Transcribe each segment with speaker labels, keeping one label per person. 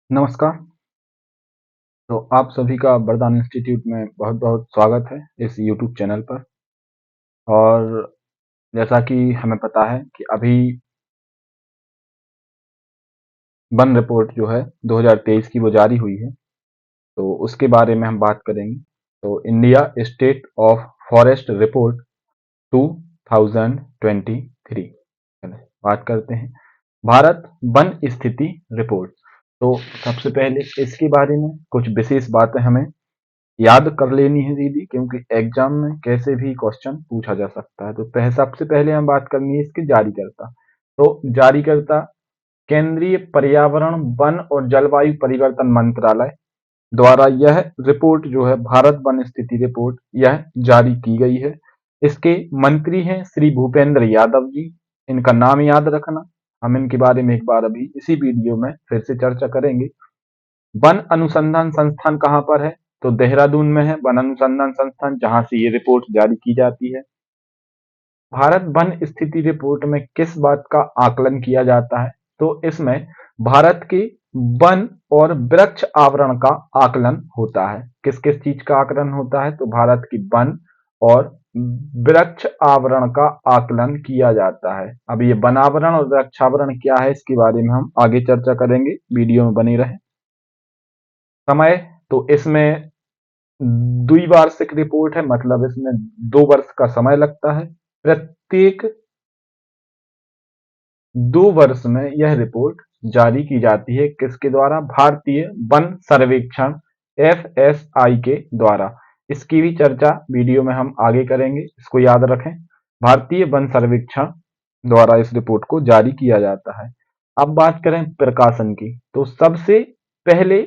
Speaker 1: नमस्कार। तो आप सभी का वरदान इंस्टीट्यूट में बहुत-बहुत स्वागत है इस यूट्यूब चैनल पर। और जैसा कि हमें पता है कि अभी वन रिपोर्ट जो है 2023 की वो जारी हुई है, तो उसके बारे में हम बात करेंगे। तो India state of forest report 2023 चलिए बात करते हैं। भारत वन स्थिति रिपोर्ट। तो सबसे पहले इसके बारे में कुछ विशेष बातें हमें याद कर लेनी है दीदी, क्योंकि एग्जाम में कैसे भी क्वेश्चन पूछा जा सकता है। तो सबसे पहले हम बात करनी है इसके जारीकर्ता। तो जारीकर्ता केंद्रीय पर्यावरण वन और जलवायु परिवर्तन मंत्रालय द्वारा यह रिपोर्ट जो है भारत वन स्थिति रिपोर्ट यह जारी की गई है। इसके मंत्री हैं श्री भूपेंद्र यादव जी। इनका नाम याद रखना। हम इनके बारे में एक बार अभी इसी वीडियो में फिर से चर्चा करेंगे। वन अनुसंधान संस्थान कहाँ पर है? तो देहरादून में है वन अनुसंधान संस्थान, जहां से ये रिपोर्ट जारी की जाती है। भारत वन स्थिति रिपोर्ट में किस बात का आकलन किया जाता है? तो इसमें भारत के वन और वृक्ष आवरण का आकलन होता है। किस किस चीज का आकलन होता है? तो भारत की वन और वृक्ष आवरण का आकलन किया जाता है। अब ये वनावरण और वृक्षावरण क्या है, इसके बारे में हम आगे चर्चा करेंगे। वीडियो में बने रहे। समय तो इसमें द्विवार्षिक रिपोर्ट है, मतलब इसमें 2 वर्ष का समय लगता है। प्रत्येक 2 वर्ष में यह रिपोर्ट जारी की जाती है। किसके द्वारा? भारतीय वन सर्वेक्षण FSI के द्वारा। इसकी भी चर्चा वीडियो में हम आगे करेंगे, इसको याद रखें। भारतीय वन सर्वेक्षण द्वारा इस रिपोर्ट को जारी किया जाता है। अब बात करें प्रकाशन की, तो सबसे पहले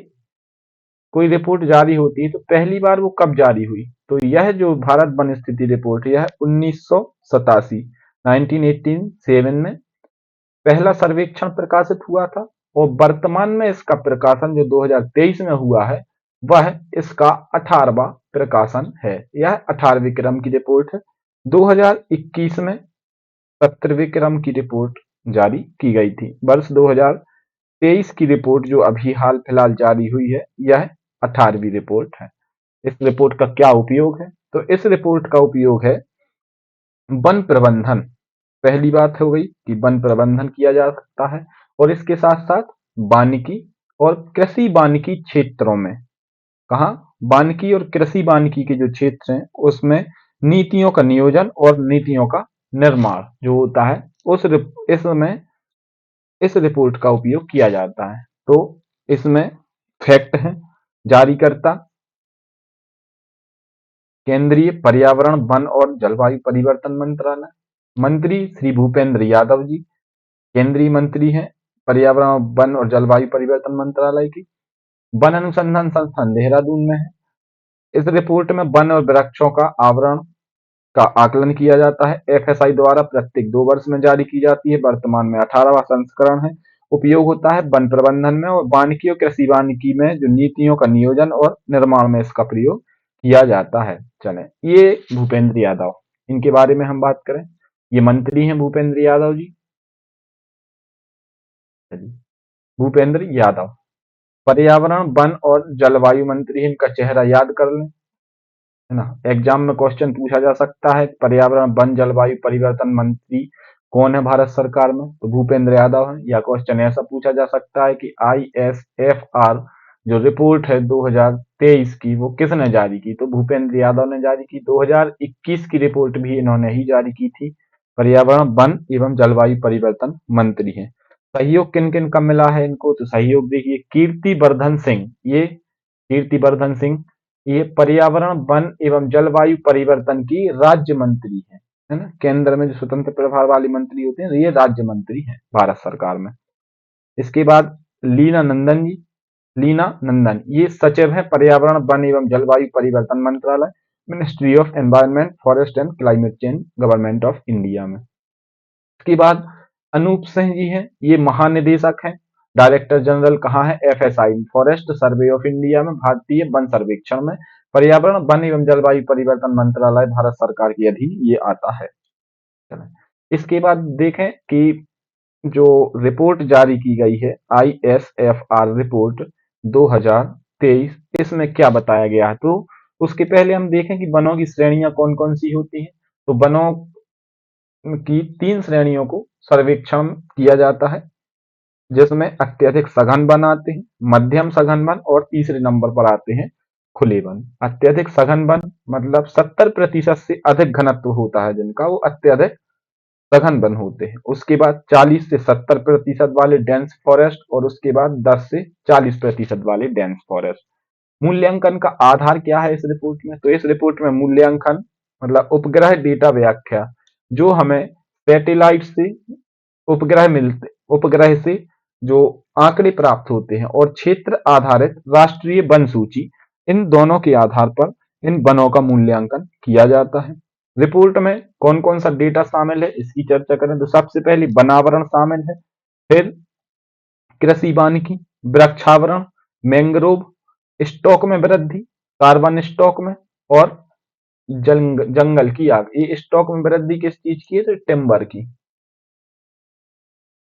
Speaker 1: कोई रिपोर्ट जारी होती है तो पहली बार वो कब जारी हुई? तो यह जो भारत वन स्थिति रिपोर्ट यह 1987 1987 में पहला सर्वेक्षण प्रकाशित हुआ था। और वर्तमान में इसका प्रकाशन जो 2023 में हुआ है वह इसका 18वां प्रकाशन है। यह 18वें क्रम की रिपोर्ट है। 2021 में 17वें क्रम की रिपोर्ट जारी की गई थी। वर्ष 2023 की रिपोर्ट जो अभी हाल फिलहाल जारी हुई है यह 18वीं रिपोर्ट है। इस रिपोर्ट का क्या उपयोग है? तो इस रिपोर्ट का उपयोग है वन प्रबंधन। पहली बात हो गई कि वन प्रबंधन किया जा सकता है, और इसके साथ साथ वानिकी और कृषि वानिकी क्षेत्रों में, कहा वानिकी और कृषि वानिकी के जो क्षेत्र हैं उसमें नीतियों का नियोजन और नीतियों का निर्माण जो होता है इसमें इस रिपोर्ट का उपयोग किया जाता है। तो इसमें फैक्ट है, जारीकर्ता केंद्रीय पर्यावरण वन और जलवायु परिवर्तन मंत्रालय, मंत्री श्री भूपेंद्र यादव जी केंद्रीय मंत्री हैं पर्यावरण वन और जलवायु परिवर्तन मंत्रालय की। वन अनुसंधान संस्थान देहरादून में है। इस रिपोर्ट में वन और वृक्षों का आवरण का आकलन किया जाता है। FSI द्वारा प्रत्येक 2 वर्ष में जारी की जाती है। वर्तमान में 18वां संस्करण है। उपयोग होता है वन प्रबंधन में और वानिकी और कृषि वानिकी में जो नीतियों का नियोजन और निर्माण में इसका प्रयोग किया जाता है। चलें, ये भूपेंद्र यादव, इनके बारे में हम बात करें। ये मंत्री हैं भूपेंद्र यादव जी। चलिए, भूपेंद्र यादव पर्यावरण वन और जलवायु मंत्री, इनका चेहरा याद कर लें, है ना। एग्जाम में क्वेश्चन पूछा जा सकता है पर्यावरण वन जलवायु परिवर्तन मंत्री कौन है भारत सरकार में? तो भूपेंद्र यादव है। या क्वेश्चन ऐसा पूछा जा सकता है कि ISFR जो रिपोर्ट है 2023 की वो किसने जारी की? तो भूपेंद्र यादव ने जारी की। 2021 की रिपोर्ट भी इन्होंने ही जारी की थी। पर्यावरण वन एवं जलवायु परिवर्तन मंत्री हैं। सहयोग किन किन का मिला है इनको? तो सहयोग देखिए, कीर्तिवर्धन सिंह, ये कीर्तिवर्धन सिंह ये पर्यावरण वन एवं जलवायु परिवर्तन की राज्य मंत्री है ना। केंद्र में जो स्वतंत्र प्रभार वाली मंत्री होते हैं ये राज्य मंत्री हैं भारत सरकार में। इसके बाद लीना नंदन ये सचिव है पर्यावरण वन एवं जलवायु परिवर्तन मंत्रालय, ministry of environment forest and climate change, government of India में। इसके बाद अनूप सिंह जी हैं, ये महानिदेशक हैं, डायरेक्टर जनरल कहाँ है? FSI forest survey of India में, भारतीय वन सर्वेक्षण में। पर्यावरण वन एवं जलवायु परिवर्तन मंत्रालय भारत सरकार के अधीन ये आता है। चलें, इसके बाद देखें कि जो रिपोर्ट जारी की गई है ISFR रिपोर्ट 2023, इसमें क्या बताया गया है? तो उसके पहले हम देखें कि वनों की श्रेणियां कौन कौन सी होती हैं। तो वनों की 3 श्रेणियों को सर्वेक्षण किया जाता है, जिसमें अत्यधिक सघन वन आते हैं, मध्यम सघन वन और तीसरे नंबर पर आते हैं खुले वन। अत्यधिक सघन वन मतलब 70% से अधिक घनत्व होता है जिनका, वो अत्यधिक सघन वन होते हैं। उसके बाद 40 से 70% वाले डेंस फॉरेस्ट और उसके बाद 10 से 40% वाले डेंस फॉरेस्ट। मूल्यांकन का आधार क्या है इस रिपोर्ट में? तो इस रिपोर्ट में मूल्यांकन मतलब उपग्रह डेटा व्याख्या, जो हमें सैटेलाइट से उपग्रह से जो आंकड़े प्राप्त होते हैं और क्षेत्र आधारित राष्ट्रीय वन सूची, इन दोनों के आधार पर इन वनों का मूल्यांकन किया जाता है। रिपोर्ट में कौन कौन सा डेटा शामिल है इसकी चर्चा करें तो सबसे पहले वनावरण शामिल है, फिर कृषि वानिकी, वृक्षावरण, मैंग्रोव स्टॉक में वृद्धि, कार्बन स्टॉक में, और जंगल की आग। ये स्टॉक में वृद्धि किस चीज की है? तो टिम्बर की,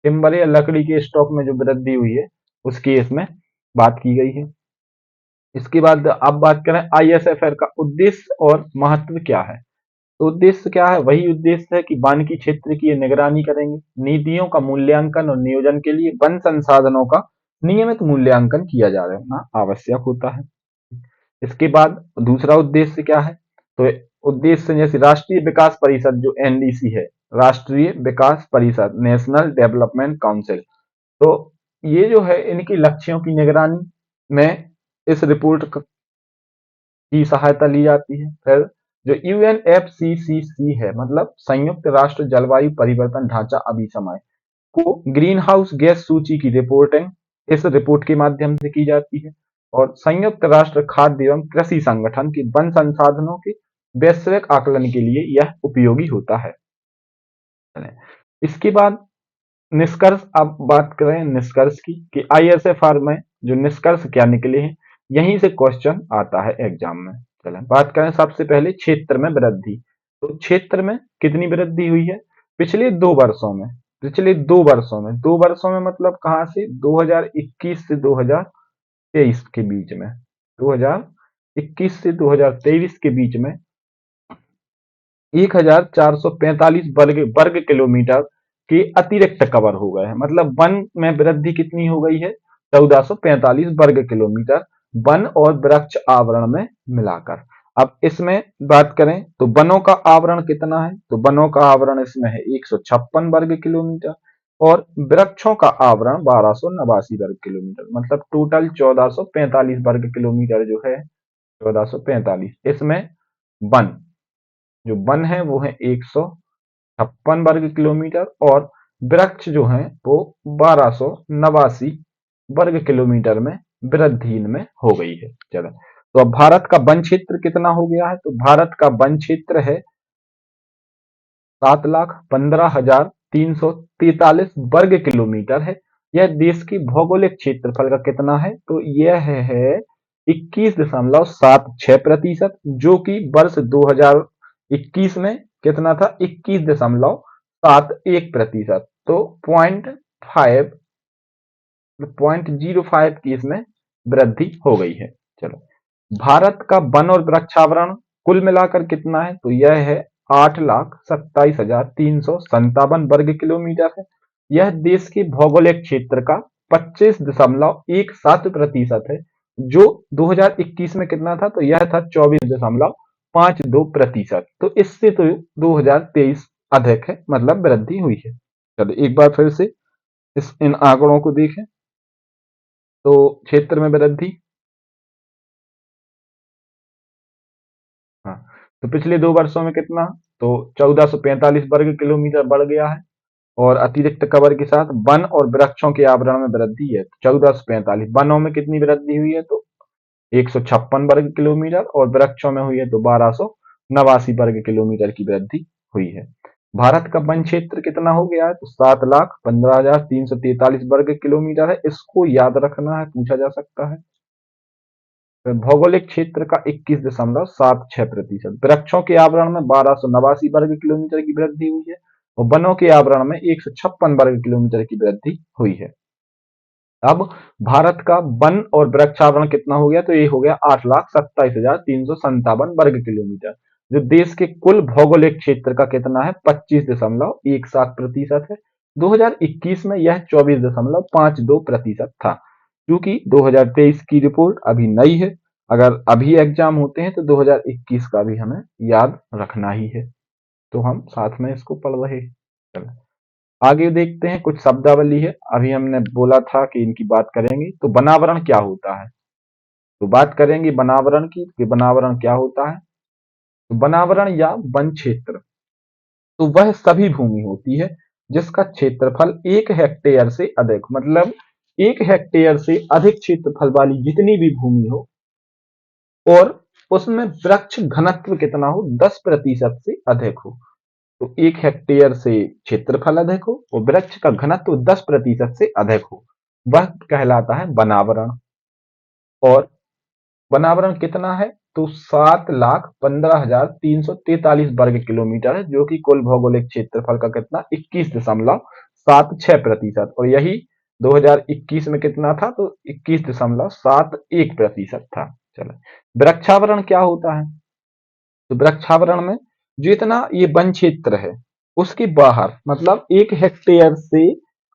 Speaker 1: टिम्बर या लकड़ी के स्टॉक में जो वृद्धि हुई है उसकी इसमें बात की गई है। इसके बाद अब बात करें ISFR का उद्देश्य और महत्व क्या है। तो उद्देश्य क्या है? वही उद्देश्य है कि वानिकी क्षेत्र की ये निगरानी करेंगे, नीतियों का मूल्यांकन और नियोजन के लिए वन संसाधनों का नियमित मूल्यांकन किया जाना आवश्यक होता है। इसके बाद दूसरा उद्देश्य क्या है? तो उद्देश्य जैसे राष्ट्रीय विकास परिषद जो NDC है, राष्ट्रीय विकास परिषद, नेशनल डेवलपमेंट काउंसिल, तो ये जो है इनकी लक्ष्यों की निगरानी में इस रिपोर्ट की सहायता ली जाती है। फिर जो UNFCCC है मतलब संयुक्त राष्ट्र जलवायु परिवर्तन ढांचा अभिसमय को ग्रीन हाउस गैस सूची की रिपोर्टिंग इस रिपोर्ट के माध्यम से की जाती है। और संयुक्त राष्ट्र खाद्य एवं कृषि संगठन के वन संसाधनों के वैश्विक आकलन के लिए यह उपयोगी होता है। इसके बाद निष्कर्ष, अब बात करें निष्कर्ष की कि ISFR में जो निष्कर्ष क्या निकले हैं, यहीं से क्वेश्चन आता है एग्जाम में। चलें बात करें सबसे पहले क्षेत्र में वृद्धि। तो क्षेत्र में कितनी वृद्धि हुई है पिछले 2 वर्षों में? पिछले 2 वर्षों में मतलब कहाँ से? 2021 से 2023 के बीच में, 2021 से 2023 के बीच में 1445 वर्ग किलोमीटर के अतिरिक्त कवर हो गए हैं। मतलब वन में वृद्धि कितनी हो गई है? 1445 वर्ग किलोमीटर वन और वृक्ष आवरण में मिलाकर। अब इसमें बात करें तो वनों का आवरण कितना है? तो वनों का आवरण इसमें है 156 वर्ग किलोमीटर और वृक्षों का आवरण 1289 वर्ग किलोमीटर, मतलब टोटल 1445 वर्ग किलोमीटर जो है, 1445। इसमें वन जो वन है वो है 156 वर्ग किलोमीटर और वृक्ष जो है वो 1289 वर्ग किलोमीटर में वृद्धि इनमें हो गई है। चलो, तो अब भारत का वन क्षेत्र कितना हो गया है? तो भारत का वन क्षेत्र है 7,15,343 वर्ग किलोमीटर है। यह देश की भौगोलिक क्षेत्रफल का कितना है? तो यह है 21.76%, जो कि वर्ष 2021 में कितना था? 21.71%। तो 0.05 की इसमें वृद्धि हो गई है। चलो, भारत का वन और वृक्षावरण कुल मिलाकर कितना है? तो यह है 8,27,357 वर्ग किलोमीटर है। यह देश के भौगोलिक क्षेत्र का 25.17% है, जो 2021 में कितना था? तो यह था 24.52%। तो इससे तो 2023 अधिक है, मतलब वृद्धि हुई है। चलो एक बार फिर से इन आंकड़ों को देखें तो क्षेत्र में वृद्धि, हाँ, तो पिछले 2 वर्षों में कितना? तो 1445 वर्ग किलोमीटर बढ़ गया है और अतिरिक्त कवर के साथ वन और वृक्षों के आवरण में वृद्धि है। 1445 वनों में कितनी वृद्धि हुई है? तो 156 वर्ग किलोमीटर और वृक्षों में हुई है तो 1289 वर्ग किलोमीटर की वृद्धि हुई है। भारत का वन क्षेत्र कितना हो गया है? तो 7,15,343 वर्ग किलोमीटर है। इसको याद रखना है, पूछा जा सकता है। भौगोलिक क्षेत्र का 21.76%, वृक्षों के आवरण में 1289 वर्ग किलोमीटर की वृद्धि हुई है और वनों के आवरण में 156 वर्ग किलोमीटर की वृद्धि हुई है। अब भारत का वन और वृक्षावरण कितना हो गया, तो ये हो गया 8,27,357 वर्ग किलोमीटर, जो देश के कुल भौगोलिक क्षेत्र का कितना है, 25.17% है। 2021 में यह 24.52% था। क्योंकि 2023 की रिपोर्ट अभी नई है, अगर अभी एग्जाम होते हैं तो 2021 का भी हमें याद रखना ही है, तो हम साथ में इसको पढ़ रहे हैं। आगे देखते हैं, कुछ शब्दावली है। अभी हमने बोला था कि इनकी बात करेंगे। तो वनावरण क्या होता है, तो बात करेंगे वनावरण की कि वनावरण क्या होता है। तो वनावरण या वन क्षेत्र तो वह सभी भूमि होती है जिसका क्षेत्रफल 1 हेक्टेयर से अधिक, मतलब 1 हेक्टेयर से अधिक क्षेत्रफल वाली जितनी भी भूमि हो और उसमें वृक्ष घनत्व कितना हो, 10% से अधिक हो। तो 1 हेक्टेयर से क्षेत्रफल अधिक हो और वृक्ष का घनत्व 10% से अधिक हो, वह कहलाता है वनावरण। और वनावरण कितना है, तो 7,15,343 वर्ग किलोमीटर है, जो कि कुल भौगोलिक क्षेत्रफल का कितना, 21.76%। और यही 2021 में कितना था, तो 21.71% था। चलो, वृक्षावरण क्या होता है, तो वृक्षावरण में जितना ये वन क्षेत्र है उसके बाहर, मतलब 1 हेक्टेयर से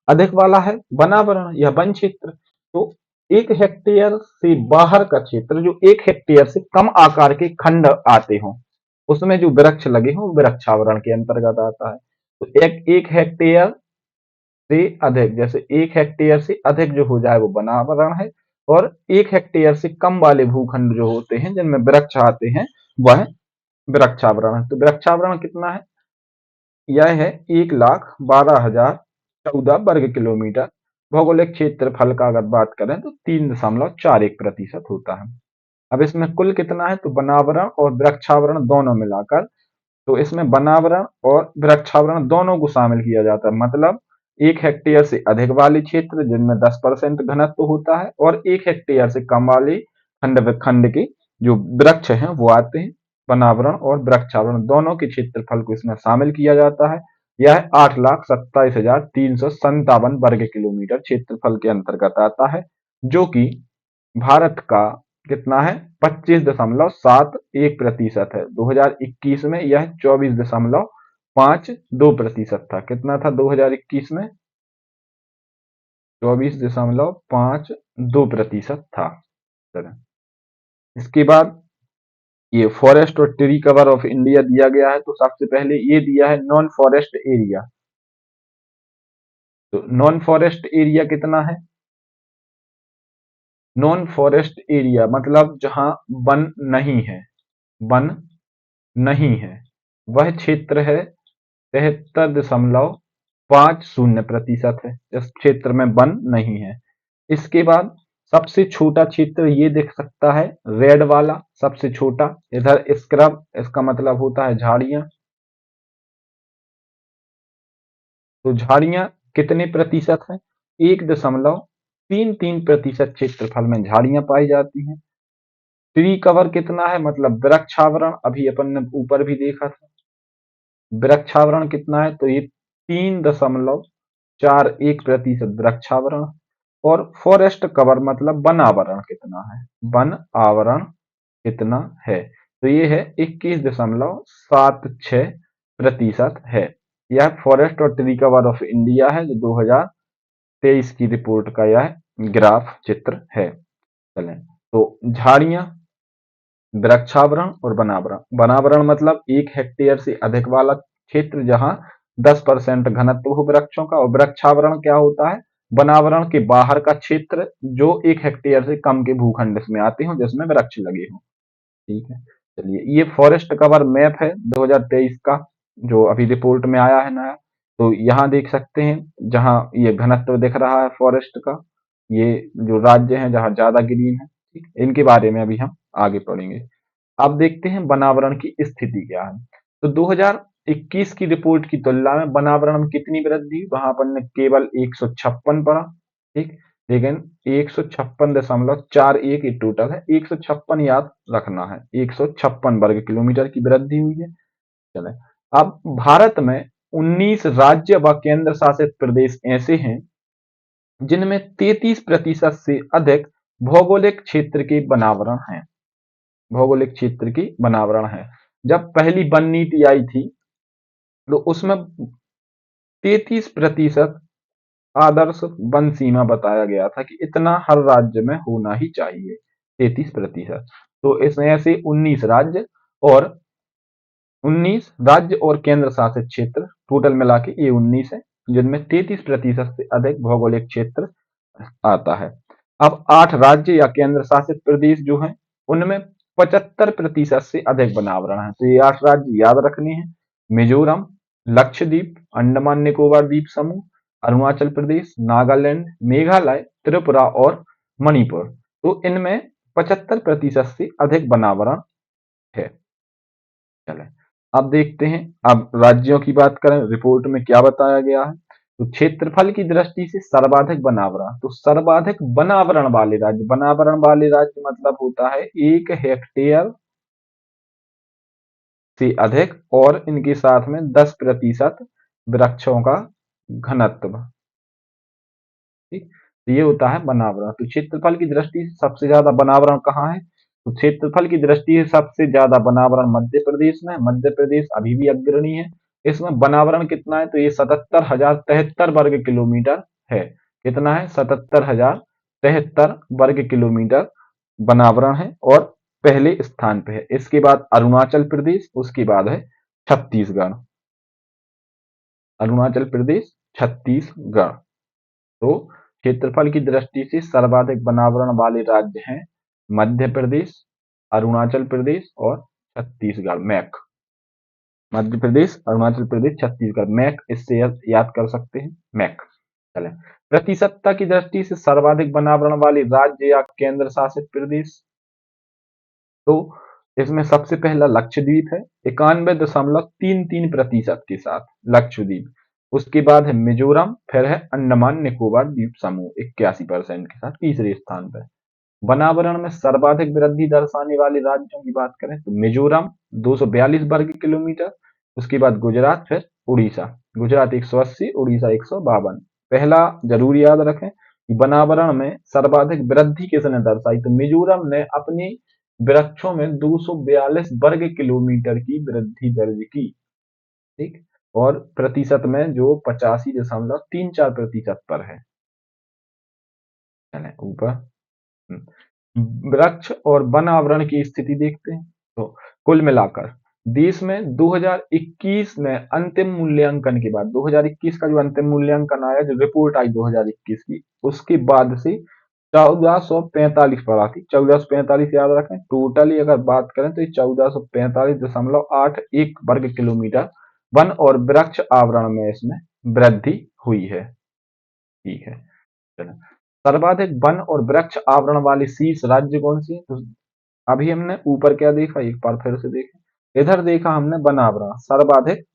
Speaker 1: अधिक वाला है वनावरण या वन क्षेत्र। तो 1 हेक्टेयर से बाहर का क्षेत्र, जो 1 हेक्टेयर से कम आकार के खंड आते हों, उसमें जो वृक्ष लगे हों, वृक्षावरण के अंतर्गत आता है। तो एक हेक्टेयर से अधिक, जैसे 1 हेक्टेयर से अधिक जो हो जाए वो वनावरण है, और 1 हेक्टेयर से कम वाले भूखंड जो होते हैं जिनमें वृक्ष आते हैं, वह वृक्षावरण है। तो वृक्षावरण कितना है, यह है 1,12,014 वर्ग किलोमीटर। भौगोलिक क्षेत्रफल का अगर बात करें तो 3.41% होता है। अब इसमें कुल कितना है, तो वनावरण और वृक्षावरण दोनों मिलाकर, तो इसमें वनावरण और वृक्षावरण दोनों को शामिल किया जाता है। मतलब 1 हेक्टेयर से अधिक वाले क्षेत्र जिनमें 10% घनत्व होता है, और 1 हेक्टेयर से कम वाले खंड खंड के जो वृक्ष हैं वो आते हैं। वनावरण और वृक्षावरण दोनों के क्षेत्रफल को इसमें शामिल किया जाता है। यह 8,27,357 वर्ग किलोमीटर क्षेत्रफल के अंतर्गत आता है, जो कि भारत का कितना है, 25.71% है। 2021 में यह 24.52% था। कितना था 2021 में, 24.52% था। चलें, इसके बाद ये फॉरेस्ट और ट्री कवर ऑफ इंडिया दिया गया है। तो सबसे पहले ये दिया है नॉन फॉरेस्ट एरिया। तो नॉन फॉरेस्ट एरिया कितना है, नॉन फॉरेस्ट एरिया मतलब जहां वन नहीं है, वन नहीं है, वह क्षेत्र है 73.50% है, इस क्षेत्र में वन नहीं है। इसके बाद सबसे छोटा क्षेत्र ये दिख सकता है, रेड वाला सबसे छोटा, इधर स्क्रब, इसका मतलब होता है झाड़ियां। तो झाड़ियां कितने प्रतिशत है, 1.33% क्षेत्रफल में झाड़ियां पाई जाती हैं। ट्री कवर कितना है, मतलब वृक्षावरण, अभी अपन ने ऊपर भी देखा था, वृक्षावरण कितना है, तो ये 3.41% वृक्षावरण। और फॉरेस्ट कवर मतलब वन आवरण कितना है, वन आवरण कितना है, तो ये है 21.76% है। यह फॉरेस्ट और ट्री कवर ऑफ इंडिया है, जो 2023 की रिपोर्ट का यह ग्राफ चित्र है। चलें, तो झाड़ियां, वृक्षावरण और वनावरण। वनावरण मतलब 1 हेक्टेयर से अधिक वाला क्षेत्र जहां 10% घनत्व हो वृक्षों का, और वृक्षावरण क्या होता है, वनावरण के बाहर का क्षेत्र जो 1 हेक्टेयर से कम के भूखंड इसमें आते हो जिसमें वृक्ष लगे हों। ठीक है, चलिए, ये फॉरेस्ट कवर मैप है 2023 का, जो अभी रिपोर्ट में आया है नया। तो यहाँ देख सकते हैं, जहाँ ये घनत्व दिख रहा है फॉरेस्ट का, ये जो राज्य हैं जहाँ ज्यादा ग्रीन है, ठीक, इनके बारे में अभी हम आगे पढ़ेंगे। अब देखते हैं वनावरण की स्थिति क्या है। तो 2021 की रिपोर्ट की तुलना में वनावरण में कितनी वृद्धि, वहां अपन ने केवल 156 पढ़ा, ठीक, लेकिन 156.41 ये टोटल है, 156 याद रखना है, 156 वर्ग किलोमीटर की वृद्धि हुई है। चले, अब भारत में 19 राज्य व केंद्र शासित प्रदेश ऐसे हैं जिनमें 33% से अधिक भौगोलिक क्षेत्र के बनावरण हैं। भौगोलिक क्षेत्र की बनावरण है। जब पहली वन नीति आई थी तो उसमें 33% आदर्श वन सीमा बताया गया था कि इतना हर राज्य में होना ही चाहिए। 33%। तो इसमें ऐसे 19 राज्य और केंद्र शासित क्षेत्र टोटल मिला के ये 19 है, जिनमें 33% से अधिक भौगोलिक क्षेत्र आता है। अब 8 राज्य या केंद्र शासित प्रदेश जो हैं उनमें 75% से अधिक बनावरण है। तो ये 8 राज्य याद रखने हैं। मिजोरम, लक्षद्वीप, अंडमान निकोबार द्वीप समूह, अरुणाचल प्रदेश, नागालैंड, मेघालय, त्रिपुरा और मणिपुर। तो इनमें 75% से अधिक बनावरण है। चलें, अब देखते हैं। अब राज्यों की बात करें, रिपोर्ट में क्या बताया गया है। तो क्षेत्रफल की दृष्टि से सर्वाधिक बनावरण, तो सर्वाधिक बनावरण वाले राज्य मतलब होता है 1 हेक्टेयर से अधिक और इनके साथ में 10% वृक्षों का घनत्व। ठीक, तो ये होता है बनावरण। तो क्षेत्रफल की दृष्टि से सबसे ज्यादा बनावरण कहाँ है, तो क्षेत्रफल की दृष्टि से सबसे ज्यादा बनावरण मध्य प्रदेश में। मध्य प्रदेश अभी भी अग्रणी है। इसमें बनावरण कितना है, तो ये 77,073 वर्ग किलोमीटर है। कितना है, 77,073 वर्ग किलोमीटर बनावरण है और पहले स्थान पे है। इसके बाद अरुणाचल प्रदेश, उसके बाद है छत्तीसगढ़। अरुणाचल प्रदेश, छत्तीसगढ़। तो क्षेत्रफल की दृष्टि से सर्वाधिक बनावरण वाले राज्य हैं मध्य प्रदेश, अरुणाचल प्रदेश और छत्तीसगढ़। मैक, मध्य प्रदेश, अरुणाचल प्रदेश, छत्तीसगढ़। मैक इससे याद कर सकते हैं, मैक। चले, प्रतिशतता की दृष्टि से सर्वाधिक बनावरण वाले राज्य या केंद्र शासित प्रदेश, तो इसमें सबसे पहला लक्षद्वीप है 91.33% के साथ लक्षद्वीप। उसके बाद है मिजोरम, फिर है अंडमान निकोबार द्वीप समूह 81% के साथ तीसरे स्थान पर। बनावरण में सर्वाधिक वृद्धि दर्शाने वाले राज्यों की बात करें तो मिजोरम 242 वर्ग किलोमीटर, उसके बाद गुजरात, फिर उड़ीसा। गुजरात 180, उड़ीसा 152। पहला जरूर याद रखें कि बनावरण में सर्वाधिक वृद्धि किसने दर्शाई, तो मिजोरम ने अपनी वृक्षों में 242 वर्ग किलोमीटर की वृद्धि दर्ज की। ठीक, और प्रतिशत में जो 85.34% पर है। चलें ऊपर। वृक्ष और वन आवरण की स्थिति देखते हैं। तो कुल मिलाकर देश में 2021 में अंतिम मूल्यांकन के बाद, 2021 का जो अंतिम मूल्यांकन आया, जो रिपोर्ट आई 2021 की, उसके बाद से 1445 पर आती। 1445 याद रखें। टोटली अगर बात करें तो 1445.81 वर्ग किलोमीटर वन और वृक्ष आवरण में इसमें वृद्धि हुई है। ठीक है, चलो। सर्वाधिक वन और वृक्ष आवरण वाले शीर्ष राज्य कौन सी है, तो अभी हमने ऊपर क्या देखा, एक बार फिर से देखें। इधर देखा हमने बनावरण, सर्वाधिक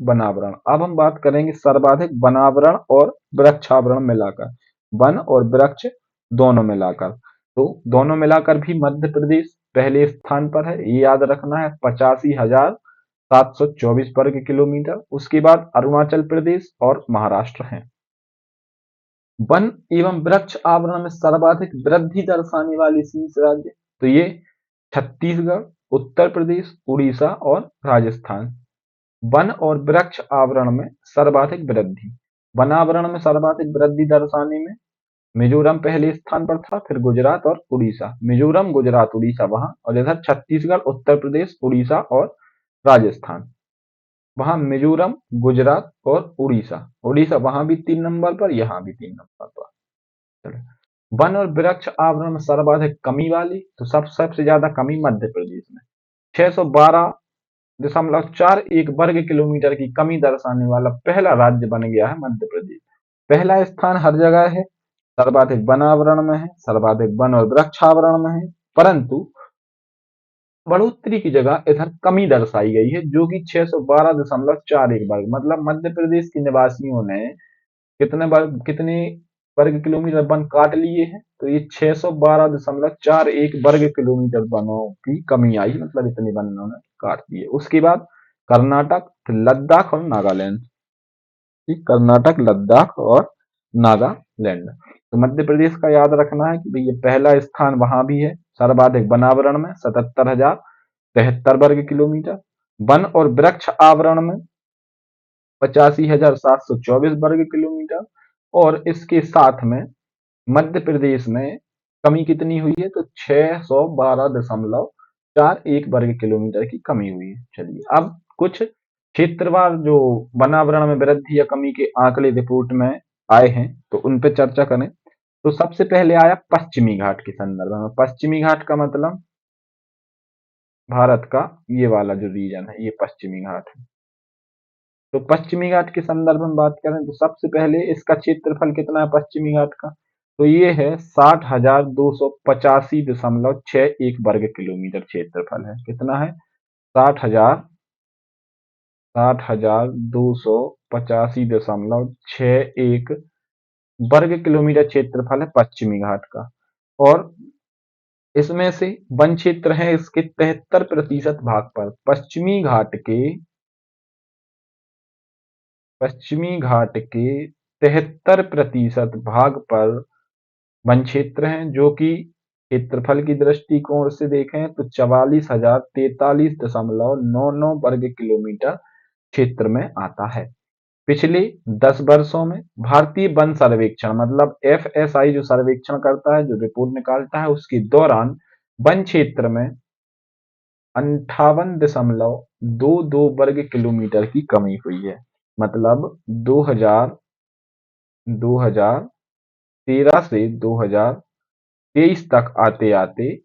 Speaker 1: बनावरण। अब हम बात करेंगे सर्वाधिक बनावरण और वृक्षावरण मिलाकर, वन और वृक्ष दोनों मिलाकर। तो दोनों मिलाकर भी मध्य प्रदेश पहले स्थान पर है, ये याद रखना है, 85,724 वर्ग किलोमीटर। उसके बाद अरुणाचल प्रदेश और महाराष्ट्र है। वन एवं वृक्ष आवरण में सर्वाधिक वृद्धि दर्शाने वाले शीर्ष राज्य, तो ये छत्तीसगढ़, उत्तर प्रदेश, उड़ीसा और राजस्थान। वन और वृक्ष आवरण में सर्वाधिक वृद्धि, वनावरण में सर्वाधिक वृद्धि दर्शाने में मिजोरम पहले स्थान पर था, फिर गुजरात और उड़ीसा। मिजोरम, गुजरात, उड़ीसा वहां, और इधर छत्तीसगढ़, उत्तर प्रदेश, उड़ीसा और राजस्थान। वहां मिजोरम, गुजरात और उड़ीसा। उड़ीसा वहां भी 3 नंबर पर, यहां भी 3 नंबर पर। चलो, वन और वृक्ष आवरण में सर्वाधिक कमी वाली, तो सबसे ज्यादा कमी मध्य प्रदेश में 612.41 वर्ग किलोमीटर की कमी दर्शाने वाला पहला राज्य बन गया है मध्य प्रदेश। पहला स्थान हर जगह है, सर्वाधिक वन आवरण में है, सर्वाधिक वन और वृक्ष आवरण में है, परंतु बढ़ोतरी की जगह इधर कमी दर्शाई गई है, जो कि 612.41 वर्ग, मतलब मध्य प्रदेश के निवासियों ने कितने वर्ग किलोमीटर वन काट लिए हैं, तो ये 612.41 वर्ग किलोमीटर वनों की कमी आई, मतलब इतने वन उन्होंने काट दिए। उसके बाद कर्नाटक, फिर लद्दाख और नागालैंड। ठीक, कर्नाटक, लद्दाख और नागालैंड। तो मध्य प्रदेश का याद रखना है कि भई ये पहला स्थान वहां भी है सर्वाधिक वनावरण में 77,073 वर्ग किलोमीटर, वन और वृक्ष आवरण में 85,724 वर्ग किलोमीटर, और इसके साथ में मध्य प्रदेश में कमी कितनी हुई है तो 612.41 वर्ग किलोमीटर की कमी हुई है। चलिए अब कुछ क्षेत्रवार जो वनावरण में वृद्धि या कमी के आंकड़े रिपोर्ट में आए हैं तो उन पे चर्चा करें। तो सबसे पहले आया पश्चिमी घाट के संदर्भ में। पश्चिमी घाट का मतलब भारत का ये वाला जो रीजन है ये पश्चिमी घाट है। तो पश्चिमी घाट के संदर्भ में बात करें तो सबसे पहले इसका क्षेत्रफल कितना है पश्चिमी घाट का, तो ये है 60,285.61 वर्ग किलोमीटर क्षेत्रफल है। कितना है? 60,285.61 वर्ग किलोमीटर क्षेत्रफल है पश्चिमी घाट का। और इसमें से वन क्षेत्र है इसके 73% भाग पर। पश्चिमी घाट के 73% भाग पर वन क्षेत्र हैं, जो कि क्षेत्रफल की दृष्टिकोण से देखें तो 44,043.99 वर्ग किलोमीटर क्षेत्र में आता है। पिछले 10 वर्षों में भारतीय वन सर्वेक्षण मतलब एफएसआई जो सर्वेक्षण करता है, जो रिपोर्ट निकालता है, उसके दौरान वन क्षेत्र में 58.22 वर्ग किलोमीटर की कमी हुई है। मतलब 2013 से 2023 तक आते आते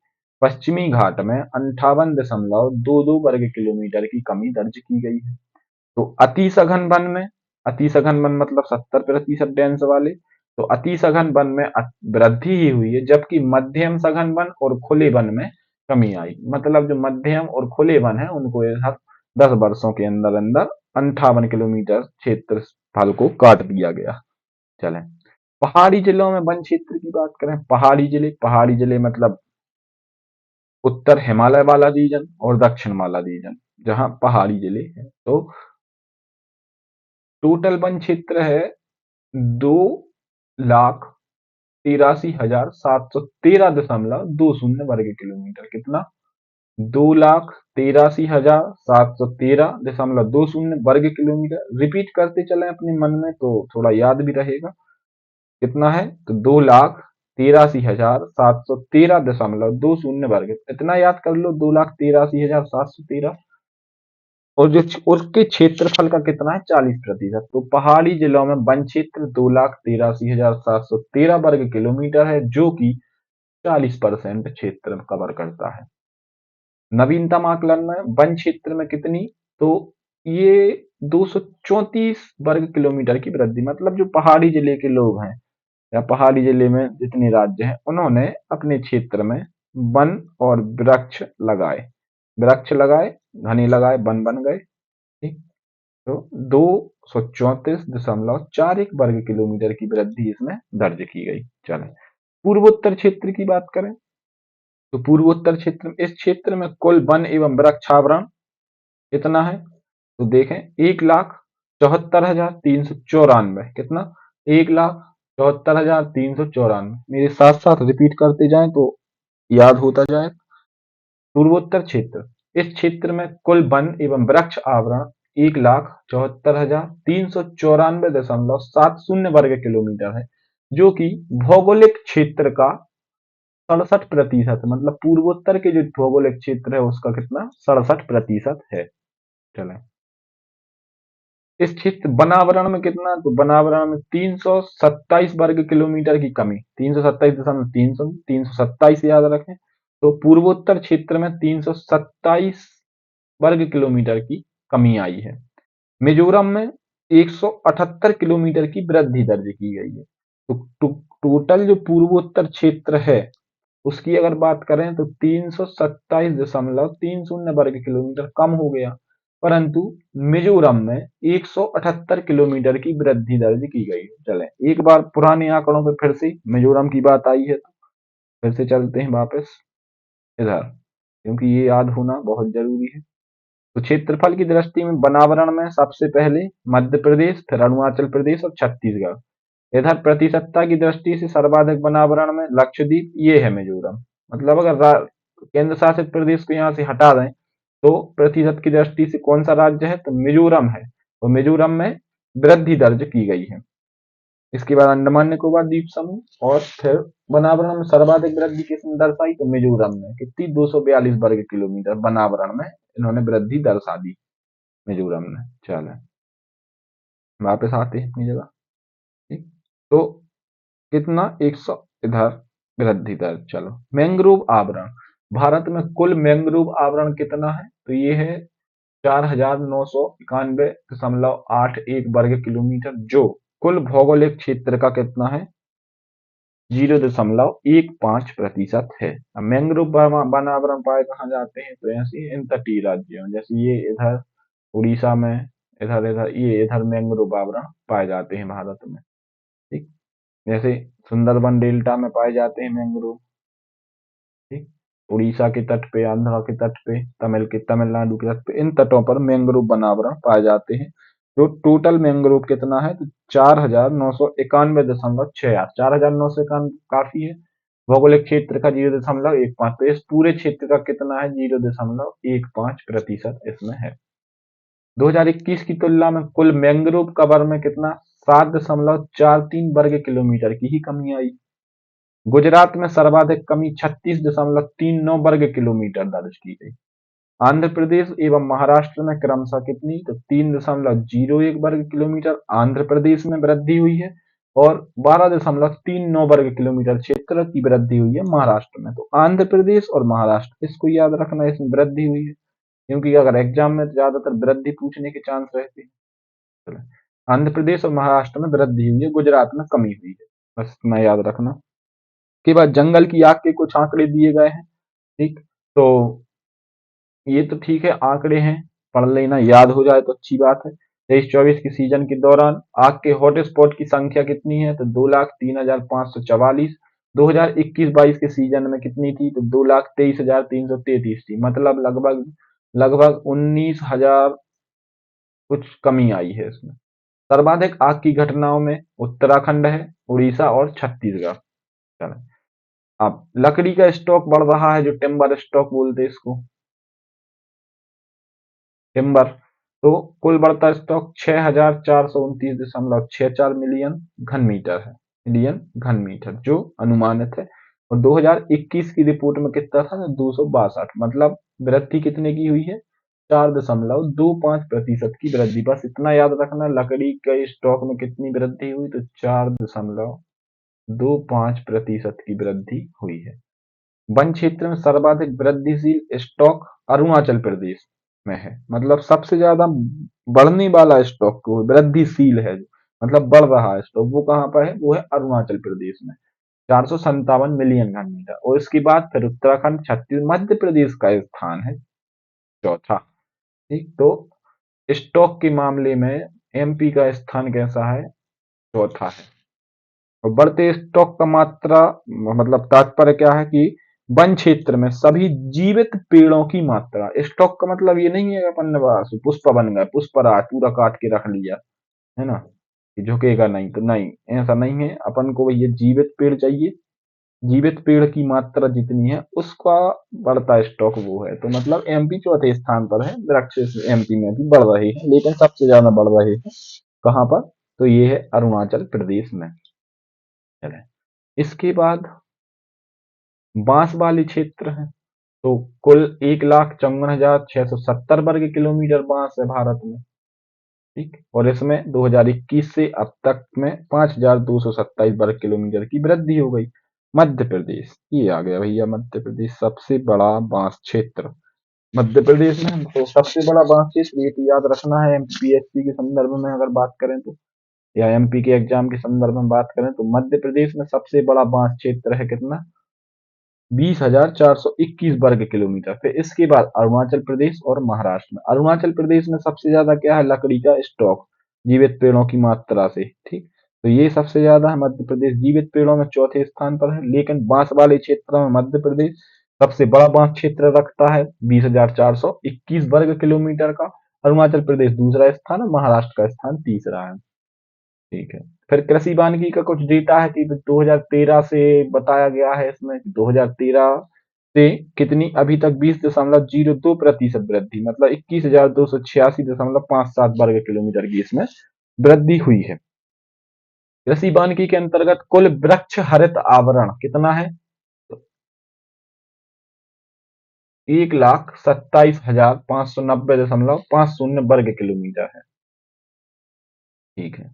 Speaker 1: पश्चिमी घाट में 58.22 वर्ग किलोमीटर की कमी दर्ज की गई है। तो अति सघन वन में, अति सघन वन मतलब 70% डेंस वाले, तो अति सघन वन में वृद्धि ही हुई है, जबकि मध्यम सघन वन और खुले वन में कमी आई। मतलब जो मध्यम और खुले वन है उनको हर 10 वर्षों के अंदर अंदर 58 किलोमीटर क्षेत्रफल को काट दिया गया। चलें, पहाड़ी जिलों में वन क्षेत्र की बात करें। पहाड़ी जिले मतलब उत्तर हिमालय वाला रीजन और दक्षिण वाला रीजन जहां पहाड़ी जिले हैं। तो टोटल वन क्षेत्र है 2,83,713.20 वर्ग किलोमीटर। कितना? 2,83,713.20 वर्ग किलोमीटर। रिपीट करते चलें अपने मन में तो थोड़ा याद भी रहेगा। कितना है तो 2,83,713.20 वर्ग, इतना याद कर लो 2,83,713। और जो उसके क्षेत्रफल का कितना है 40%। तो पहाड़ी जिलों में वन क्षेत्र 2,83,713 वर्ग किलोमीटर है, जो कि 40% क्षेत्र कवर करता है। नवीनतम आकलन में वन क्षेत्र में कितनी, तो ये 234 वर्ग किलोमीटर की वृद्धि। मतलब जो पहाड़ी जिले के लोग हैं या पहाड़ी जिले में जितने राज्य हैं उन्होंने अपने क्षेत्र में वन और वृक्ष लगाए, घने लगाए, वन बन गए। ठीक, तो 234.41 वर्ग किलोमीटर की वृद्धि इसमें दर्ज की गई। चलें, पूर्वोत्तर क्षेत्र की बात करें तो पूर्वोत्तर क्षेत्र में, इस क्षेत्र में कुल वन एवं वृक्षावरण कितना है तो देखें 1,74,394। कितना? 1,74,394। मेरे साथ साथ रिपीट करते जाएं तो याद होता जाए। पूर्वोत्तर क्षेत्र, इस क्षेत्र में कुल वन एवं वृक्ष आवरण 1,74,394.70 वर्ग किलोमीटर है, जो कि भौगोलिक क्षेत्र का 67%, मतलब पूर्वोत्तर के जो भौगोलिक क्षेत्र है उसका कितना 67% है। चलें, इस क्षेत्र वनावरण में कितना, तो वनावरण में 327 वर्ग किलोमीटर की कमी। 327 याद रखें। तो पूर्वोत्तर क्षेत्र में 327 वर्ग किलोमीटर की कमी आई है। मिजोरम में 178 किलोमीटर की वृद्धि दर्ज की गई है। तो टोटल जो पूर्वोत्तर क्षेत्र है उसकी अगर बात करें तो 327.30 वर्ग किलोमीटर कम हो गया, परंतु मिजोरम में 178 किलोमीटर की वृद्धि दर्ज की गई। चलें, एक बार पुराने आंकड़ों पर फिर से मिजोरम की बात आई है तो फिर से चलते हैं वापस इधर, क्योंकि ये याद होना बहुत जरूरी है। तो क्षेत्रफल की दृष्टि में बनावरण में सबसे पहले मध्य प्रदेश, फिर अरुणाचल प्रदेश और छत्तीसगढ़। इधर प्रतिशतता की दृष्टि से सर्वाधिक बनावरण में लक्षद्वीप, ये है मिजोरम। मतलब अगर केंद्र शासित प्रदेश को यहाँ से हटा दें तो प्रतिशत की दृष्टि से कौन सा राज्य है, तो मिजोरम है। और मिजोरम में वृद्धि दर्ज की गई है। इसके बाद अंडमान निकोबार द्वीप समूह, और फिर बनावरण में सर्वाधिक वृद्धि किसने दर्शाई, तो मिजोरम ने। कितनी, 242 वर्ग किलोमीटर बनावरण में इन्होंने वृद्धि दर्शा दी, मिजोरम ने। चले वापस आते हैं अपनी जगह। ठीक, तो कितना, 100 इधर वृद्धि दर। चलो, मैंग्रोव आवरण। भारत में कुल मैंग्रोव आवरण कितना है, तो ये है 4991.81 वर्ग किलोमीटर, जो कुल भौगोलिक क्षेत्र का कितना है, 0.15% है। अब मैंग्रोव वनावरण पाए कहाँ जाते हैं, तो ऐसे इन तटीय राज्यों में, जैसे ये इधर उड़ीसा में, इधर इधर ये इधर मैंग्रोव आवरण पाए जाते हैं भारत में। ठीक, जैसे सुंदरबन डेल्टा में पाए जाते हैं मैंग्रोव। ठीक, उड़ीसा के तट पे, आंध्र के तट पे, तमिलनाडु के तट पे, इन तटों पर मैंग्रोव वनावरण पाए जाते हैं। जो टोटल मैंग्रोव कितना है, तो 4991.68, 4991 काफी है। भौगोलिक क्षेत्र का 0.15, तो इस पूरे क्षेत्र का कितना है, 0.15% इसमें है। 2021 की तुलना में कुल मैंग्रोव कवर में कितना, 7.43 वर्ग किलोमीटर की ही कमी आई। गुजरात में सर्वाधिक कमी 36.39 वर्ग किलोमीटर दर्ज की गई। आंध्र प्रदेश एवं महाराष्ट्र में क्रमशः कितनी, तो 3.01 वर्ग किलोमीटर आंध्र प्रदेश में वृद्धि हुई है, और 12.39 वर्ग किलोमीटर क्षेत्र की वृद्धि हुई है महाराष्ट्र में। तो आंध्र प्रदेश और महाराष्ट्र, इसको याद रखना, इसमें वृद्धि हुई है, क्योंकि अगर एग्जाम में ज्यादातर वृद्धि पूछने के चांस रहते हैं। चलो, आंध्र प्रदेश और महाराष्ट्र में वृद्धि हुई है, गुजरात में कमी हुई है, बस इतना याद रखना। के बाद जंगल की आग के कुछ आंकड़े दिए गए हैं। ठीक, तो ये तो ठीक है, आंकड़े हैं, पढ़ लेना, याद हो जाए तो अच्छी बात है। 23-24 की सीजन के दौरान आग के हॉट स्पॉट की संख्या कितनी है, तो 2,03,544। 2021-22 के सीजन में कितनी थी, तो 2,23,333 थी। मतलब लगभग लगभग 19,000 कुछ कमी आई है इसमें। सर्वाधिक आग की घटनाओं में उत्तराखंड है, उड़ीसा और छत्तीसगढ़। चलो, अब लकड़ी का स्टॉक बढ़ रहा है, जो टिम्बर स्टॉक बोलते हैं इसको, टिम्बर। तो कुल बढ़ता स्टॉक 6,429.64 मिलियन घन मीटर है, मिलियन घन मीटर, जो अनुमानित है। और 2021 की रिपोर्ट में कितना था, 262। मतलब वृद्धि कितने की हुई है, 4.25% की वृद्धि। बस इतना याद रखना, लकड़ी के स्टॉक में कितनी वृद्धि हुई, तो 4.25% की वृद्धि हुई है। वन क्षेत्र में सर्वाधिक वृद्धिशील स्टॉक अरुणाचल प्रदेश में है। मतलब सबसे ज्यादा बढ़ने वाला स्टॉक को वृद्धिशील है, मतलब बढ़ रहा है स्टॉक, वो कहाँ पर है, वो है अरुणाचल प्रदेश में, 457 मिलियन घन मीटर। और इसके बाद फिर उत्तराखंड, छत्तीसगढ़, मध्य प्रदेश का स्थान है चौथा। ठीक, तो स्टॉक के मामले में एमपी का स्थान कैसा है, चौथा है। और बढ़ते स्टॉक का मात्रा, मतलब तात्पर्य क्या है कि वन क्षेत्र में सभी जीवित पेड़ों की मात्रा। स्टॉक का मतलब ये नहीं है कि अपन ने बस पुष्प बन गए, पुष्पराज पूरा काट के रख लिया, है ना, कि झुकेगा नहीं, तो नहीं, ऐसा नहीं है। अपन को ये जीवित पेड़ चाहिए, जीवित पेड़ की मात्रा जितनी है उसका बढ़ता स्टॉक वो है। तो मतलब एमपी चौथे स्थान पर है, वृक्ष एमपी में भी बढ़ रहे हैं, लेकिन सबसे ज्यादा बढ़ रहे हैं कहाँ पर, तो ये है अरुणाचल प्रदेश में। चले, इसके बाद बांस वाले क्षेत्र हैं। तो कुल 1,54,670 वर्ग किलोमीटर बांस है भारत में। ठीक, और इसमें 2021 से अब तक में 5,227 वर्ग किलोमीटर की वृद्धि हो गई। मध्य प्रदेश, ये आ गया भैया, मध्य प्रदेश सबसे बड़ा बांस क्षेत्र। मध्य प्रदेश में तो सबसे बड़ा बांस क्षेत्र, ये तो याद रखना है, एमपीएससी के संदर्भ में अगर बात करें तो, या एमपी के एग्जाम के संदर्भ में बात करें तो, मध्य प्रदेश में सबसे बड़ा बांस क्षेत्र है कितना, 20,421 वर्ग किलोमीटर। फिर इसके बाद अरुणाचल प्रदेश और महाराष्ट्र में। अरुणाचल प्रदेश में सबसे ज्यादा क्या है, लकड़ी का स्टॉक, जीवित पेड़ों की मात्रा से। ठीक, तो ये सबसे ज्यादा है मध्य प्रदेश, जीवित पेड़ों में चौथे स्थान पर है। लेकिन बांस वाले क्षेत्रों में मध्य प्रदेश सबसे बड़ा वन क्षेत्र रखता है 20,421 वर्ग किलोमीटर का। अरुणाचल प्रदेश दूसरा स्थान है, महाराष्ट्र का स्थान तीसरा है। ठीक है। फिर कृषि वानिकी का कुछ डेटा है कि 2013 से बताया गया है इसमें, 2013 से कितनी अभी तक 20.02% वृद्धि, मतलब 21,286.57 वर्ग किलोमीटर की इसमें वृद्धि हुई है। कृषि वानिकी के अंतर्गत कुल वृक्ष हरित आवरण कितना है? 1,27,590.50 वर्ग किलोमीटर है। ठीक है।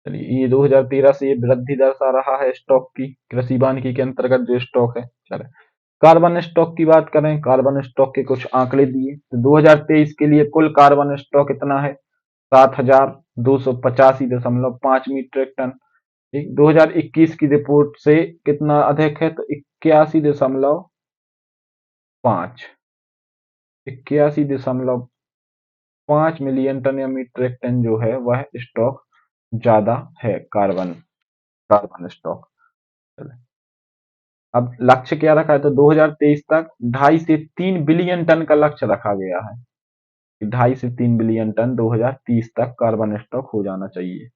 Speaker 1: चलिए, ये 2013 से ये वृद्धि दर्शा रहा है स्टॉक की, कृषि वानिकी के अंतर्गत जो स्टॉक है। चले, कार्बन स्टॉक की बात करें, कार्बन स्टॉक के कुछ आंकड़े दिए तो 2023 के लिए कुल कार्बन स्टॉक कितना है? 7,285.5 मीट्रिक टन। ठीक, 2021 की रिपोर्ट से कितना अधिक है? तो 81.5 मिलियन टन या मीट्रिक टन जो है वह स्टॉक ज्यादा है, कार्बन कार्बन स्टॉक। अब लक्ष्य क्या रखा है? तो 2023 तक 2.5 से 3 बिलियन टन का लक्ष्य रखा गया है कि 2.5 से 3 बिलियन टन 2030 तक कार्बन स्टॉक हो जाना चाहिए।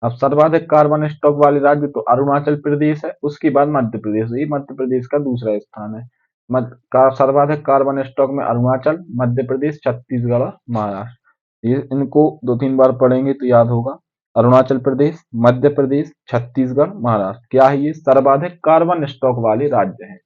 Speaker 1: अब सर्वाधिक कार्बन स्टॉक वाले राज्य तो अरुणाचल प्रदेश है, उसके बाद मध्य प्रदेश, ये मध्य प्रदेश का दूसरा स्थान है। सर्वाधिक कार्बन स्टॉक में अरुणाचल, मध्य प्रदेश, छत्तीसगढ़ और महाराष्ट्र, ये इनको 2-3 बार पढ़ेंगे तो याद होगा। अरुणाचल प्रदेश, मध्य प्रदेश, छत्तीसगढ़, महाराष्ट्र क्या है? ये सर्वाधिक कार्बन स्टॉक वाले राज्य हैं।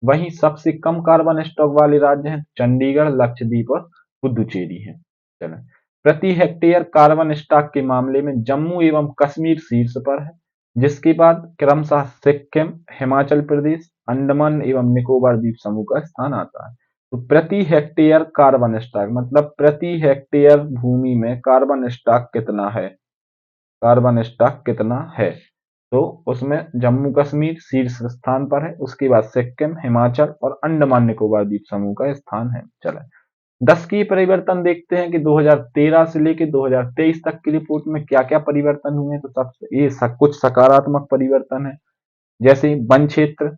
Speaker 1: वहीं सबसे कम कार्बन स्टॉक वाले राज्य हैं चंडीगढ़, लक्षद्वीप और पुदुचेरी है। चलें, प्रति हेक्टेयर कार्बन स्टॉक के मामले में जम्मू एवं कश्मीर शीर्ष पर है, जिसके बाद क्रमशः सिक्किम, हिमाचल प्रदेश, अंडमान एवं निकोबार द्वीप समूह का स्थान आता है। तो प्रति हेक्टेयर कार्बन स्टॉक मतलब प्रति हेक्टेयर भूमि में कार्बन स्टॉक कितना है? कार्बन स्टॉक कितना है? तो उसमें जम्मू कश्मीर शीर्ष स्थान पर है, उसके बाद सिक्किम, हिमाचल और अंडमान निकोबार द्वीप समूह का स्थान है। चले, 10 की परिवर्तन देखते हैं कि 2013 से लेकर 2023 तक की रिपोर्ट में क्या क्या परिवर्तन हुए हैं। तो सबसे ये कुछ सकारात्मक परिवर्तन है, जैसे वन क्षेत्र।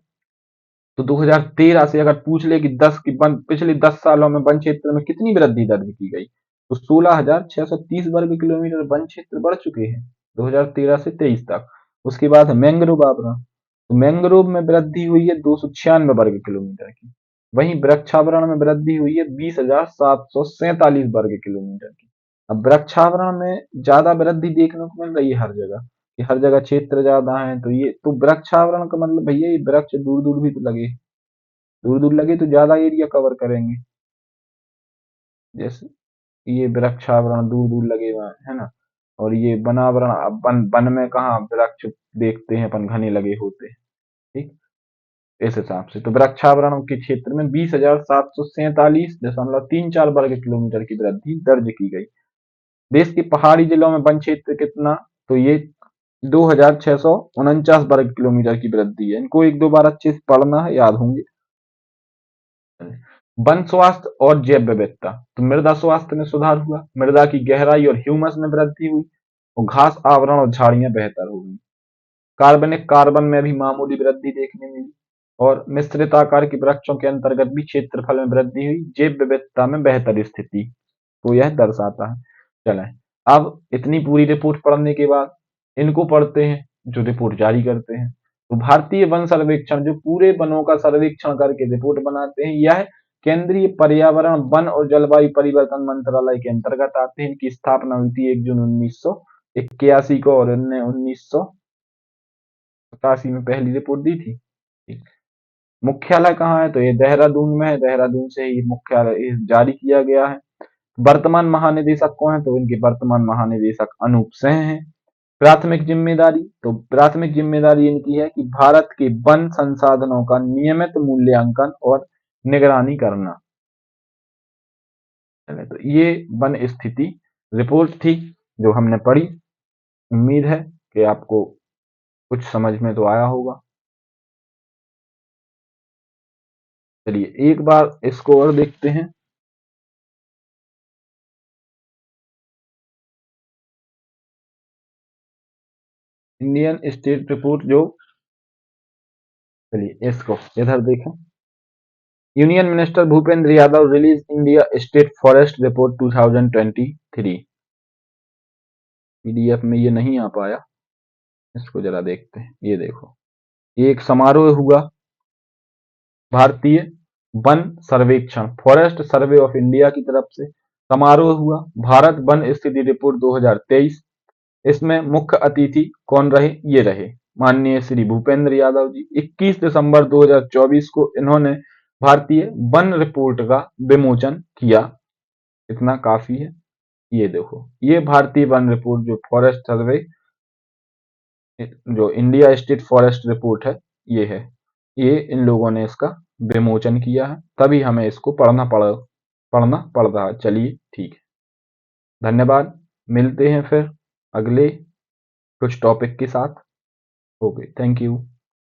Speaker 1: तो 2013 से अगर पूछ ले कि पिछले 10 सालों में वन क्षेत्र में कितनी वृद्धि दर्ज की गई, तो 16,630 वर्ग किलोमीटर वन क्षेत्र बढ़ चुके हैं 2013 से 23 तक। उसके बाद है मैंग्रोव आवरण, तो मैंग्रोव में वृद्धि हुई है 296 वर्ग किलोमीटर की। वहीं वृक्षावरण में वृद्धि हुई है 20,747 वर्ग किलोमीटर की। अब वृक्षावरण में ज्यादा वृद्धि देखने को मिल रही है हर जगह, कि हर जगह क्षेत्र ज्यादा है, तो ये तो वृक्षावरण का मतलब भैया ये वृक्ष दूर दूर भी तो लगे, दूर दूर लगे तो ज्यादा एरिया कवर करेंगे। जैसे ये वृक्षावरण दूर दूर लगे हुए हैं, है ना। और ये वनावरण, अब वन में कहाँ वृक्ष देखते हैं अपन, घने लगे होते हैं। ठीक, इस हिसाब से तो वृक्षावरण के क्षेत्र में 20,747.34 वर्ग किलोमीटर की वृद्धि दर्ज की गई। देश के पहाड़ी जिलों में वन क्षेत्र कितना? तो ये 2,649 वर्ग किलोमीटर की वृद्धि है। इनको एक दो बार अच्छे से पढ़ना है, याद होंगे। वन स्वास्थ्य और जैव विविधता, तो मृदा स्वास्थ्य में सुधार हुआ, मृदा की गहराई और ह्यूमस में वृद्धि हुई और घास आवरण और झाड़ियां बेहतर हो गई। कार्बनिक कार्बन में भी मामूली वृद्धि देखने मिली और मिश्रित आकार के वृक्षों के अंतर्गत भी क्षेत्रफल में वृद्धि हुई, जैव विविधता में बेहतर स्थिति को यह दर्शाता है। चलें, अब इतनी पूरी रिपोर्ट पढ़ने के बाद इनको पढ़ते हैं जो रिपोर्ट जारी करते हैं। तो भारतीय वन सर्वेक्षण जो पूरे वनों का सर्वेक्षण करके रिपोर्ट बनाते हैं, यह केंद्रीय पर्यावरण, वन और जलवायु परिवर्तन मंत्रालय के अंतर्गत आते हैं। इनकी स्थापना हुई थी 1 जून 1981 को और इनने 1987 में पहली रिपोर्ट दी थी। मुख्यालय कहाँ है? तो ये देहरादून में है, देहरादून से ही मुख्यालय जारी किया गया है। वर्तमान महानिदेशक कौन है? तो इनके वर्तमान महानिदेशक अनूप सिंह हैं। प्राथमिक जिम्मेदारी, तो प्राथमिक जिम्मेदारी इनकी है कि भारत के वन संसाधनों का नियमित मूल्यांकन और निगरानी करना। चले, तो ये वन स्थिति रिपोर्ट थी जो हमने पढ़ी। उम्मीद है कि आपको कुछ समझ में तो आया होगा। चलिए एक बार इसको और देखते हैं। इंडियन स्टेट रिपोर्ट जो चलिए इसको इधर देखें। Union minister Bhupendra Yadav release India state forest report 2023। PDF में ये नहीं आ पाया, इसको जरा देखते हैं। ये देखो, ये एक समारोह हुआ, भारतीय वन सर्वेक्षण फॉरेस्ट सर्वे ऑफ इंडिया की तरफ से समारोह हुआ, भारत वन स्थिति रिपोर्ट 2023। इसमें मुख्य अतिथि कौन रहे? ये रहे माननीय श्री भूपेंद्र यादव जी। 21 दिसंबर 2024 को इन्होंने भारतीय वन रिपोर्ट का विमोचन किया। इतना काफी है। ये देखो, ये भारतीय वन रिपोर्ट जो फॉरेस्ट सर्वे, जो इंडिया स्टेट फॉरेस्ट रिपोर्ट है, ये है। ये इन लोगों ने इसका विमोचन किया है, तभी हमें इसको पढ़ना पड़ रहा है। चलिए ठीक है, धन्यवाद। मिलते हैं फिर अगले कुछ टॉपिक के साथ। Okay, thank you.